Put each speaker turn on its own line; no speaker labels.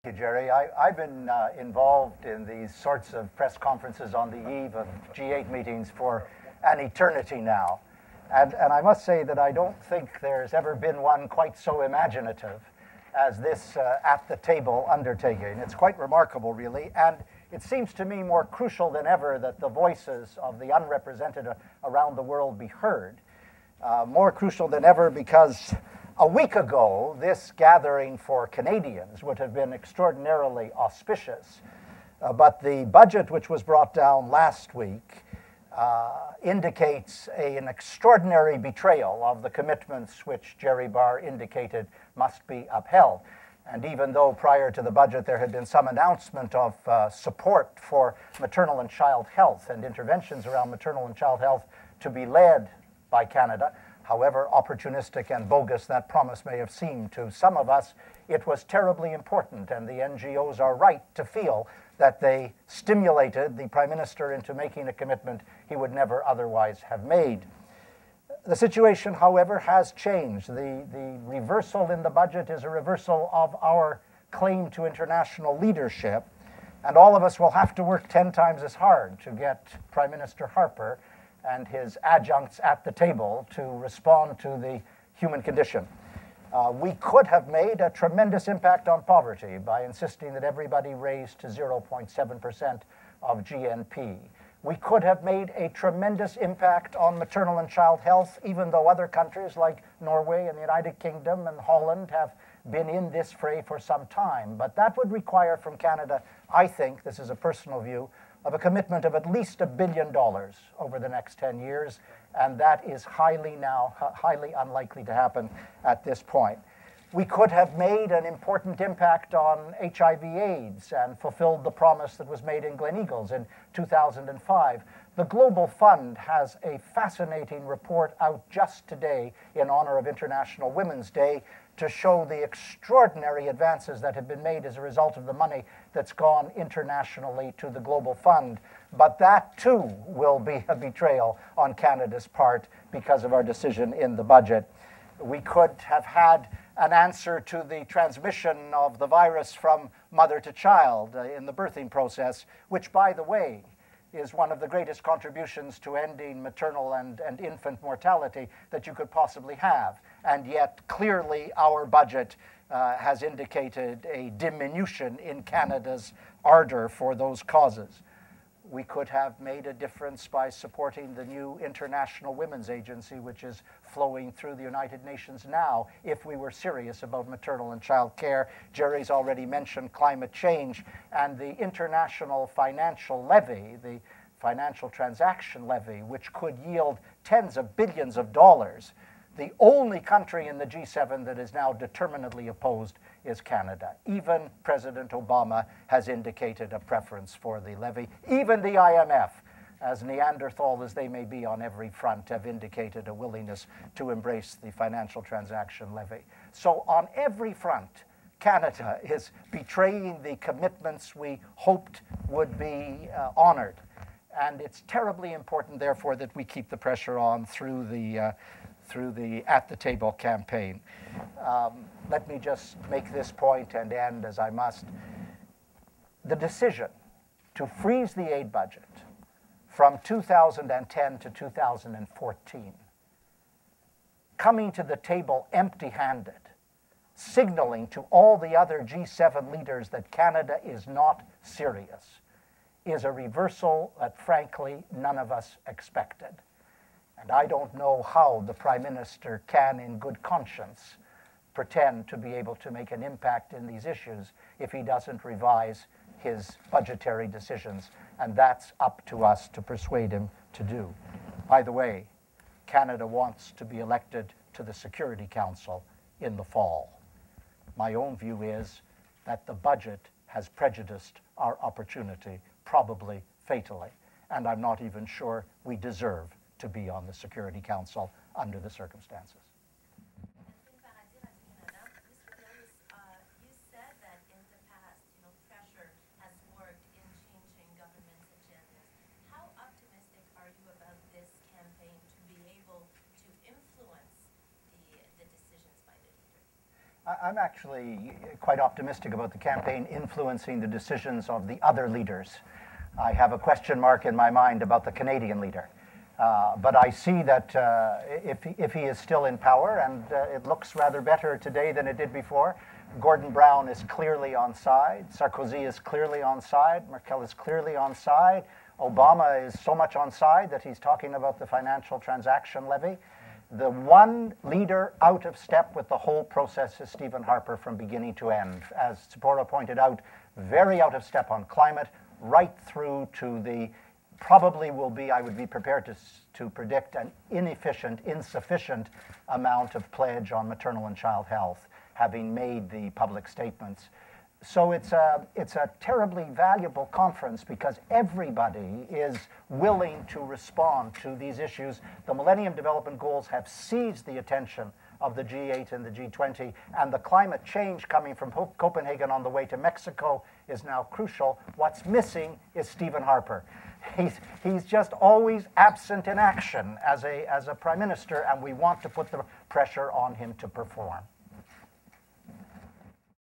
Thank you, Jerry. I've been involved in these sorts of press conferences on the eve of G8 meetings for an eternity now. And I must say that I don't think there's ever been one quite so imaginative as this at the table undertaking. It's quite remarkable, really. And it seems to me more crucial than ever that the voices of the unrepresented around the world be heard. More crucial than ever because a week ago, this gathering for Canadians would have been extraordinarily auspicious. But the budget which was brought down last week indicates an extraordinary betrayal of the commitments which Jerry Barr indicated must be upheld. And even though prior to the budget there had been some announcement of support for maternal and child health and interventions around maternal and child health to be led by Canada, however opportunistic and bogus that promise may have seemed to some of us, it was terribly important, and the NGOs are right to feel that they stimulated the Prime Minister into making a commitment he would never otherwise have made. The situation, however, has changed. The reversal in the budget is a reversal of our claim to international leadership, and all of us will have to work 10 times as hard to get Prime Minister Harper and his adjuncts at the table to respond to the human condition. We could have made a tremendous impact on poverty by insisting that everybody raise to 0.7% of GNP. We could have made a tremendous impact on maternal and child health, even though other countries like Norway and the United Kingdom and Holland have been in this fray for some time. But that would require from Canada, I think, this is a personal view, of a commitment of at least $1 billion over the next 10 years, and that is highly unlikely to happen at this point. We could have made an important impact on HIV/AIDS and fulfilled the promise that was made in Gleneagles in 2005. The Global Fund has a fascinating report out just today in honor of International Women's Day to show the extraordinary advances that have been made as a result of the money that's gone internationally to the Global Fund. But that, too, will be a betrayal on Canada's part because of our decision in the budget. We could have had an answer to the transmission of the virus from mother to child in the birthing process, which, by the way, is one of the greatest contributions to ending maternal and infant mortality that you could possibly have. And yet, clearly, our budget has indicated a diminution in Canada's ardor for those causes. We could have made a difference by supporting the new International Women's Agency, which is flowing through the United Nations now, if we were serious about maternal and child care. Jerry's already mentioned climate change and the international financial levy, the financial transaction levy, which could yield tens of billions of dollars. The only country in the G7 that is now determinedly opposed is Canada. Even President Obama has indicated a preference for the levy. Even the IMF, as Neanderthal as they may be on every front, have indicated a willingness to embrace the financial transaction levy. So on every front, Canada is betraying the commitments we hoped would be honored. And it's terribly important, therefore, that we keep the pressure on through the At the Table campaign. Let me just make this point and end as I must. The decision to freeze the aid budget from 2010 to 2014, coming to the table empty-handed, signaling to all the other G7 leaders that Canada is not serious, is a reversal that, frankly, none of us expected. And I don't know how the Prime Minister can, in good conscience, pretend to be able to make an impact in these issues if he doesn't revise his budgetary decisions. And that's up to us to persuade him to do. By the way, Canada wants to be elected to the Security Council in the fall. My own view is that the budget has prejudiced our opportunity, probably fatally. And I'm not even sure we deserve to be on the Security Council under the circumstances.
You said that in the past, pressure has worked in changing government's agendas. How optimistic are you about this campaign to be able to influence the decisions by the leader?
I'm actually quite optimistic about the campaign influencing the decisions of the other leaders. I have a question mark in my mind about the Canadian leader. But I see that if he is still in power, and it looks rather better today than it did before, Gordon Brown is clearly on side, Sarkozy is clearly on side, Merkel is clearly on side, Obama is so much on side that he's talking about the financial transaction levy. The one leader out of step with the whole process is Stephen Harper from beginning to end. As Sapporo pointed out, very out of step on climate, right through to the probably will be, I would be prepared to predict, an inefficient, insufficient amount of pledge on maternal and child health, having made the public statements. So it's a terribly valuable conference because everybody is willing to respond to these issues. The Millennium Development Goals have seized the attention of the G8 and the G20, and the climate change coming from Copenhagen on the way to Mexico is now crucial. What's missing is Stephen Harper. He's just always absent in action as a prime minister, and we want to put the pressure on him to perform.